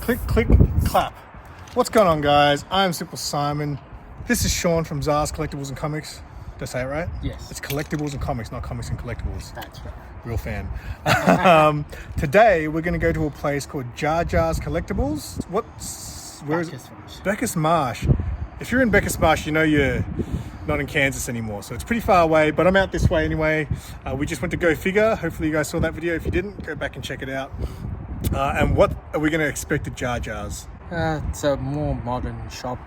Click, click, clap. What's going on, guys? I'm SimpleSimon. This is Sean from Zars Collectibles and Comics. Did I say it right? Yes. It's Collectibles and Comics, not Comics and Collectibles. That's right. Real fan. Today, we're going to go to a place called Jar Jar's Collectibles. Where is it? Bacchus Marsh. Bacchus Marsh. If you're in Bacchus Marsh, you know you're not in Kansas anymore, so it's pretty far away, but I'm out this way anyway. We just went to go figure. Hopefully you guys saw that video. If you didn't, go back and check it out. And what are we going to expect at Jar Jar's? It's a more modern shop.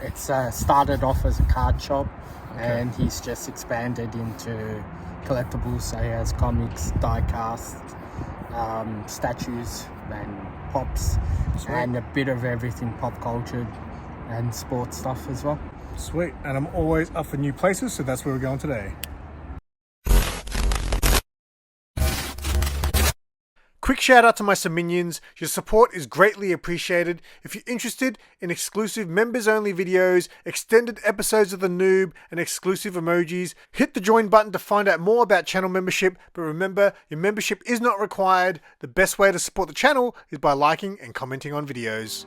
It's started off as a card shop, and he's just expanded into collectibles. So he has comics, die-cast, statues, and pops. Sweet. And a bit of everything pop culture and sports stuff as well. Sweet. And I'm always up for new places, so that's where we're going today. Quick shout out to my Minions. Your support is greatly appreciated. If you're interested in exclusive members only videos, extended episodes of The Noob, and exclusive emojis, hit the join button to find out more about channel membership. But remember, your membership is not required. The best way to support the channel is by liking and commenting on videos.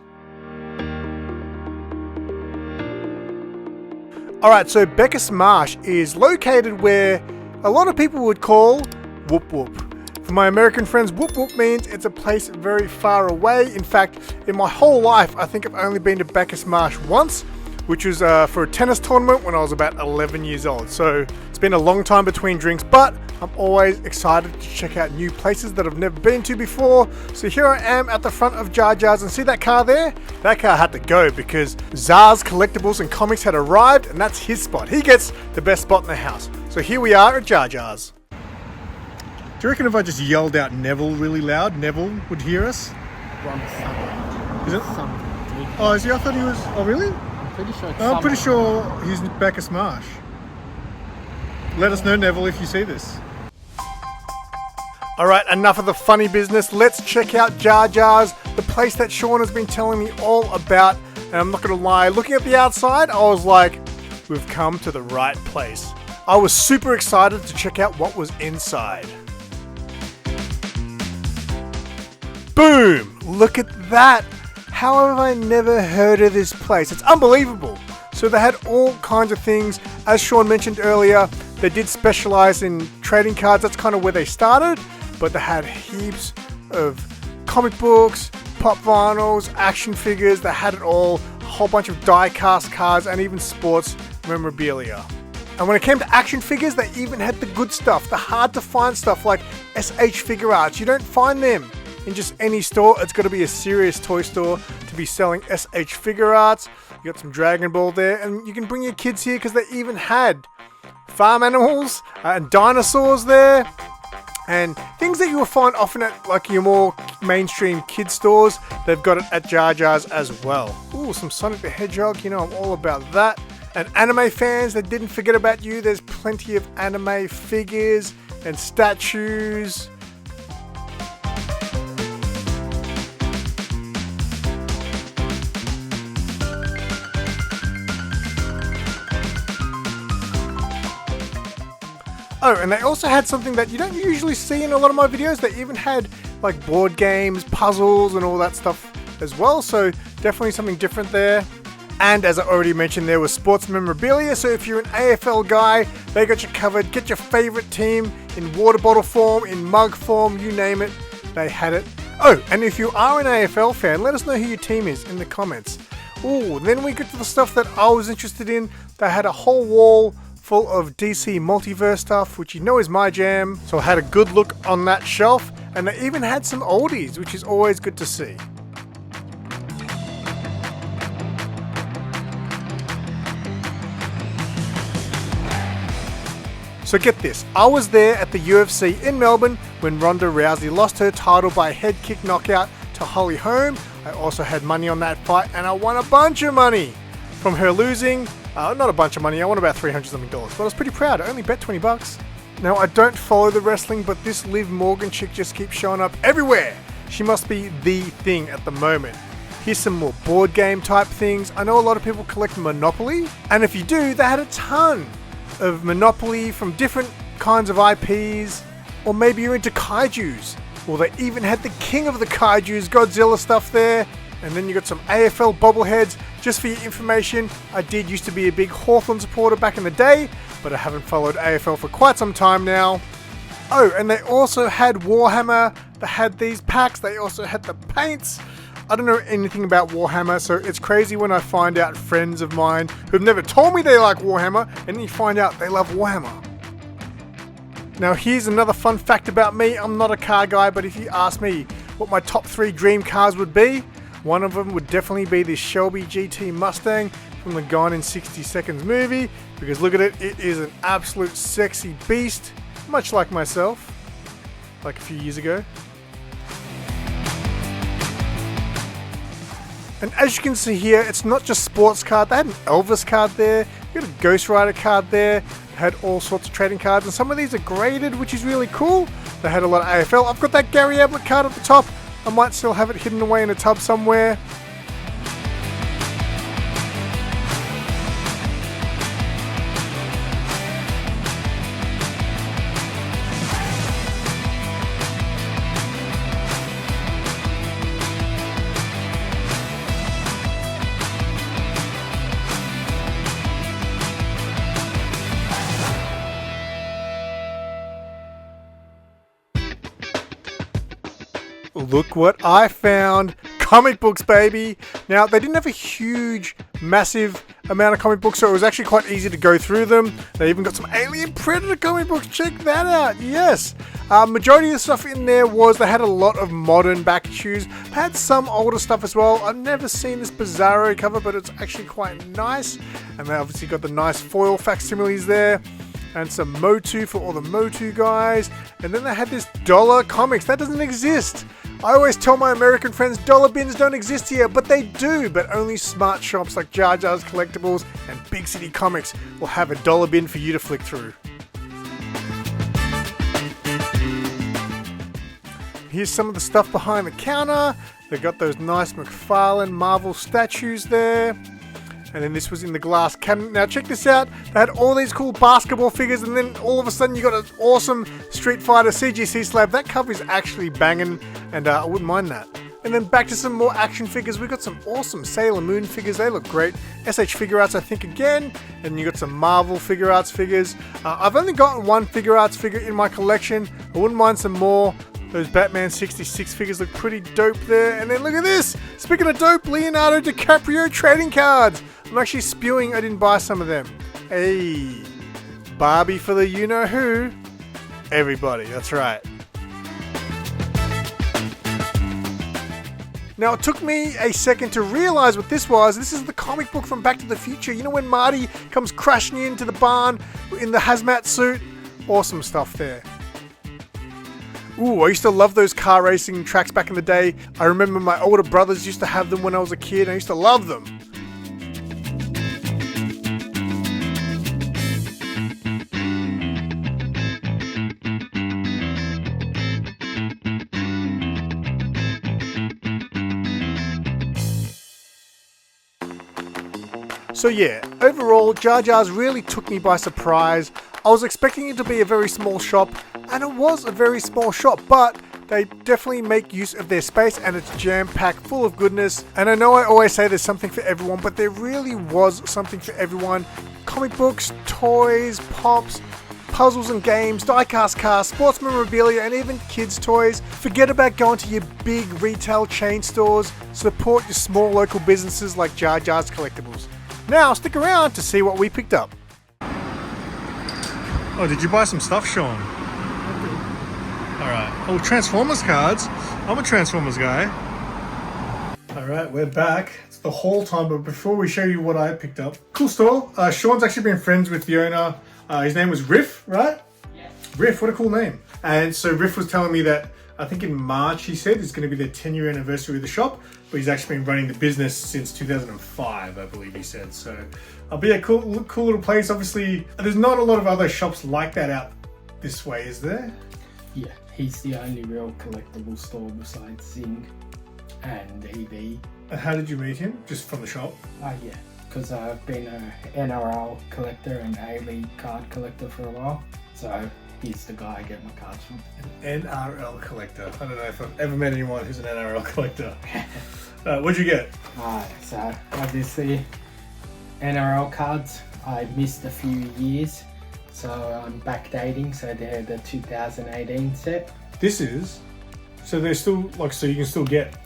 Alright, so Bacchus Marsh is located where a lot of people would call Whoop Whoop. For my American friends, Whoop Whoop means it's a place very far away. In fact, in my whole life, I think I've only been to Bacchus Marsh once, which was for a tennis tournament when I was about 11 years old. So it's been a long time between drinks, but I'm always excited to check out new places that I've never been to before. So here I am at the front of Jar Jar's, and see that car there? That car had to go because Zars Collectibles and Comics had arrived, and that's his spot. He gets the best spot in the house. So here we are at Jar Jar's. Do you reckon if I just yelled out Neville really loud, Neville would hear us? Is it? Oh, is he? I thought he was. Oh, really? I'm pretty sure. He's in Bacchus Marsh. Let us know, Neville, if you see this. Alright, enough of the funny business. Let's check out Jar Jar's, the place that Sean has been telling me all about. And I'm not going to lie, looking at the outside, I was like, we've come to the right place. I was super excited to check out what was inside. Boom! Look at that! How have I never heard of this place? It's unbelievable! So they had all kinds of things. As Sean mentioned earlier, they did specialize in trading cards. That's kind of where they started. But they had heaps of comic books, pop vinyls, action figures. They had it all. A whole bunch of die-cast cards and even sports memorabilia. And when it came to action figures, they even had the good stuff. The hard-to-find stuff like SH Figure Arts. You don't find them in just any store. It's got to be a serious toy store to be selling SH Figure Arts. You got some Dragon Ball there, and you can bring your kids here because they even had farm animals and dinosaurs there, and things that you will find often at like your more mainstream kid stores. They've got it at Jar Jar's as well. Ooh, some Sonic the Hedgehog, you know, I'm all about that. And anime fans, they didn't forget about you. There's plenty of anime figures and statues. Oh, and they also had something that you don't usually see in a lot of my videos. They even had like board games, puzzles, and all that stuff as well. So definitely something different there. And as I already mentioned, there was sports memorabilia. So if you're an AFL guy, they got you covered. Get your favorite team in water bottle form, in mug form, you name it. They had it. Oh, and if you are an AFL fan, let us know who your team is in the comments. Ooh, then we get to the stuff that I was interested in. They had a whole wall full of DC Multiverse stuff, which you know is my jam. So I had a good look on that shelf, and they even had some oldies, which is always good to see. So get this, I was there at the UFC in Melbourne when Ronda Rousey lost her title by a head kick knockout to Holly Holm. I also had money on that fight, and I won a bunch of money from her losing. Not a bunch of money, I won about $300 something, but I was pretty proud. I only bet 20 bucks. Now, I don't follow the wrestling, but this Liv Morgan chick just keeps showing up everywhere. She must be the thing at the moment. Here's some more board game type things. I know a lot of people collect Monopoly, and if you do, they had a ton of Monopoly from different kinds of IPs, or maybe you're into kaijus. Well, they even had the king of the kaijus, Godzilla stuff there. And then you got some AFL bobbleheads. Just for your information, I did used to be a big Hawthorn supporter back in the day, but I haven't followed AFL for quite some time now. Oh, and they also had Warhammer. They had these packs. They also had the paints. I don't know anything about Warhammer, so it's crazy when I find out friends of mine who've never told me they like Warhammer, and then you find out they love Warhammer. Now here's another fun fact about me. I'm not a car guy, but if you ask me what my top 3 dream cars would be, one of them would definitely be this Shelby GT Mustang from the Gone in 60 Seconds movie, because look at it, it is an absolute sexy beast, much like myself, like a few years ago. And as you can see here, it's not just sports card. They had an Elvis card there, you got a Ghost Rider card there, they had all sorts of trading cards, and some of these are graded, which is really cool. They had a lot of AFL. I've got that Gary Ablett card at the top. I might still have it hidden away in a tub somewhere. Look what I found. Comic books, baby. Now, they didn't have a huge, massive amount of comic books, so it was actually quite easy to go through them. They even got some Alien Predator comic books. Check that out. Yes. Majority of the stuff in there was, they had a lot of modern back issues. They had some older stuff as well. I've never seen this Bizarro cover, but it's actually quite nice. And they obviously got the nice foil facsimiles there. And some Motu for all the Motu guys. And then they had this dollar comics. That doesn't exist. I always tell my American friends dollar bins don't exist here, but they do. But only smart shops like Jar Jar's Collectibles and Big City Comics will have a dollar bin for you to flick through. Here's some of the stuff behind the counter. They got those nice McFarlane Marvel statues there. And then this was in the glass cabinet. Now check this out. They had all these cool basketball figures, and then all of a sudden you got an awesome Street Fighter CGC slab. That cover is actually banging, and I wouldn't mind that. And then back to some more action figures. We got some awesome Sailor Moon figures. They look great. SH Figure Arts, I think, again. And you got some Marvel Figure Arts figures. I've only gotten one Figure Arts figure in my collection. I wouldn't mind some more. Those Batman 66 figures look pretty dope there. And then look at this. Speaking of dope, Leonardo DiCaprio trading cards. I'm actually spewing I didn't buy some of them. Hey, Barbie for the you-know-who. Everybody, that's right. Now, it took me a second to realize what this was. This is the comic book from Back to the Future. You know when Marty comes crashing into the barn in the hazmat suit? Awesome stuff there. Ooh, I used to love those car racing tracks back in the day. I remember my older brothers used to have them when I was a kid. I used to love them. So yeah, overall, Jar Jar's really took me by surprise. I was expecting it to be a very small shop, and it was a very small shop, but they definitely make use of their space, and it's jam-packed full of goodness. And I know I always say there's something for everyone, but there really was something for everyone. Comic books, toys, pops, puzzles and games, die-cast cars, sports memorabilia, and even kids' toys. Forget about going to your big retail chain stores. Support your small local businesses like Jar Jar's Collectables. Now, stick around to see what we picked up. Oh, did you buy some stuff, Sean? Alright. Oh, Transformers cards. I'm a Transformers guy. Alright, we're back. It's the haul time, but before we show you what I picked up. Cool store. Sean's actually been friends with the owner. His name was Riff, right? Yeah. Riff, what a cool name. And so Riff was telling me that, I think in March, he said, it's going to be their 10-year anniversary of the shop, but he's actually been running the business since 2005, I believe he said. So, but yeah, cool little place. Obviously, there's not a lot of other shops like that out this way, is there? Yeah, he's the only real collectible store besides Zing and EB. And how did you meet him? Just from the shop? Yeah, because I've been an NRL collector and A-League card collector for a while. So he's the guy I get my cards from. An NRL collector. I don't know if I've ever met anyone who's an NRL collector. What'd you get? Alright, so obviously NRL cards. I missed a few years, so I'm backdating. So they're the 2018 set. This is, so they're still like, so you can still get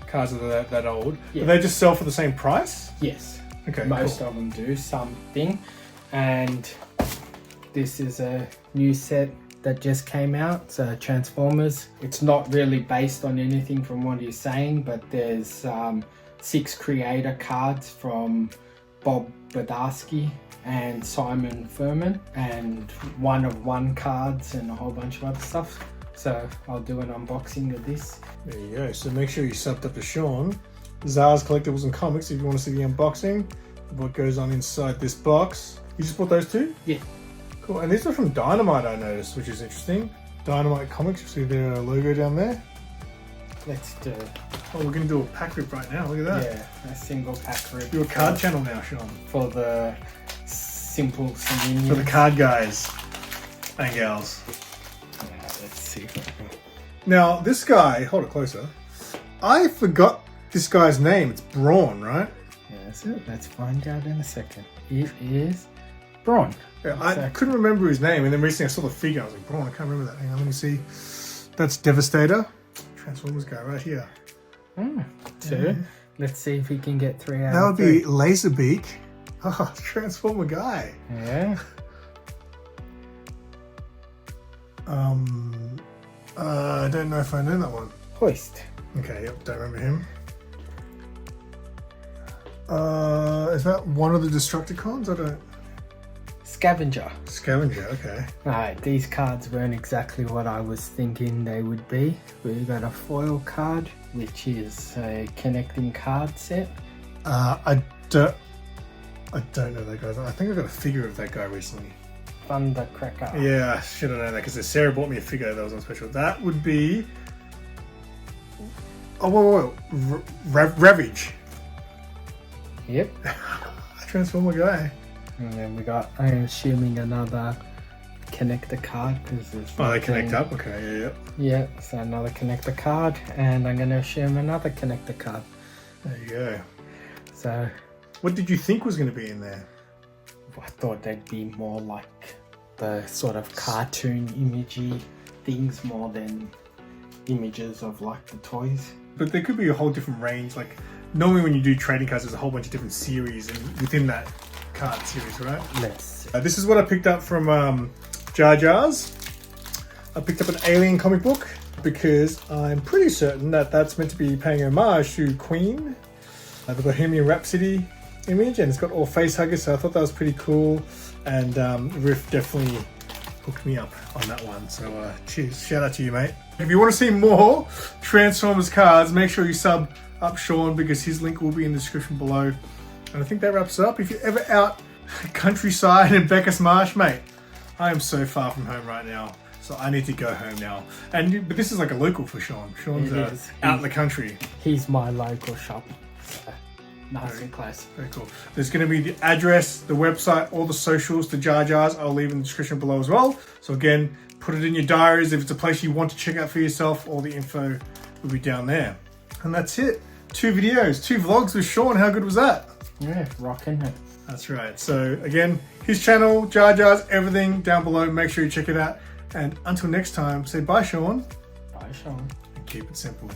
cards that are that old. Yeah. Do they just sell for the same price? Yes. Okay. Most cool. of them do something, and this is a new set that just came out. So Transformers. It's not really based on anything from what he's saying, but there's 6 creator cards from Bob Badarsky and Simon Furman, and 1-of-1 cards and a whole bunch of other stuff. So I'll do an unboxing of this. There you go. So make sure you subbed up to Sean. Zara's Collectibles and Comics if you want to see the unboxing. What goes on inside this box. You just bought those two? Yeah. Cool. And these are from Dynamite, I noticed, which is interesting. Dynamite Comics, you see their logo down there. Let's do Oh, we're going to do a pack rip right now. Look at that. yeah, a single pack rip. Do a card channel now, Sean. For the SimpleSimon. For the card guys and gals. Yeah, let's see. Now, this guy, hold it closer. I forgot this guy's name. It's Braun, right? Yeah, that's it. Let's find out in a second. It is Braun. Yeah, I couldn't remember his name, and then recently I saw the figure. I was like, Braun, I can't remember that. Hang on, let me see. That's Devastator. Transformers guy right here. Two. Yeah. Let's see if we can get 3 out That of would 3. be Laserbeak. Oh, Transformer guy. Yeah. I don't know if I know that one. Hoist. Okay, yep, don't remember him. Is that one of the Destructicons? I don't... Scavenger. Scavenger, okay. Alright, these cards weren't exactly what I was thinking they would be. We got a foil card, which is a connecting card set. I don't know that guy. I think I got a figure of that guy recently. Thundercracker. Yeah, I should have known that because Sarah bought me a figure that was on special. That would be... Oh, whoa. Ravage. Yep. Transformer guy. And then we got, I'm assuming, another connector card because there's. Oh, they connect nothing- up? Okay, yeah. Yeah, so another connector card, and I'm going to assume another connector card. There you go. So What did you think was going to be in there? I thought they'd be more like the sort of cartoon imagey things more than images of like the toys. But there could be a whole different range. Like, normally when you do trading cards, there's a whole bunch of different series and within that card series, right? Let's see. This is what I picked up from Jar Jar's. I picked up an Alien comic book because I'm pretty certain that that's meant to be paying homage to Queen, the Bohemian Rhapsody image, and it's got all face huggers, so I thought that was pretty cool. And Riff definitely hooked me up on that one, so cheers, shout out to you, mate. If you want to see more Transformers cards, make sure you sub up Sean because his link will be in the description below. And I think that wraps it up. If you're ever out countryside in Bacchus Marsh, mate, I am so far from home right now, so I need to go home now. But this is like a local for Sean. Sean's It is. out in the country. He's my local shop. So nice and close. Very cool. There's going to be the address, the website, all the socials to Jar Jar's. I'll leave in the description below as well. So again, put it in your diaries. If it's a place you want to check out for yourself, all the info will be down there. And that's it. 2 videos, 2 vlogs with Sean. How good was that? Yeah, rocking it. That's right. So again, his channel, Jar Jar's, everything down below. Make sure you check it out. And until next time, say bye, Sean. Bye, Sean. And keep it simple.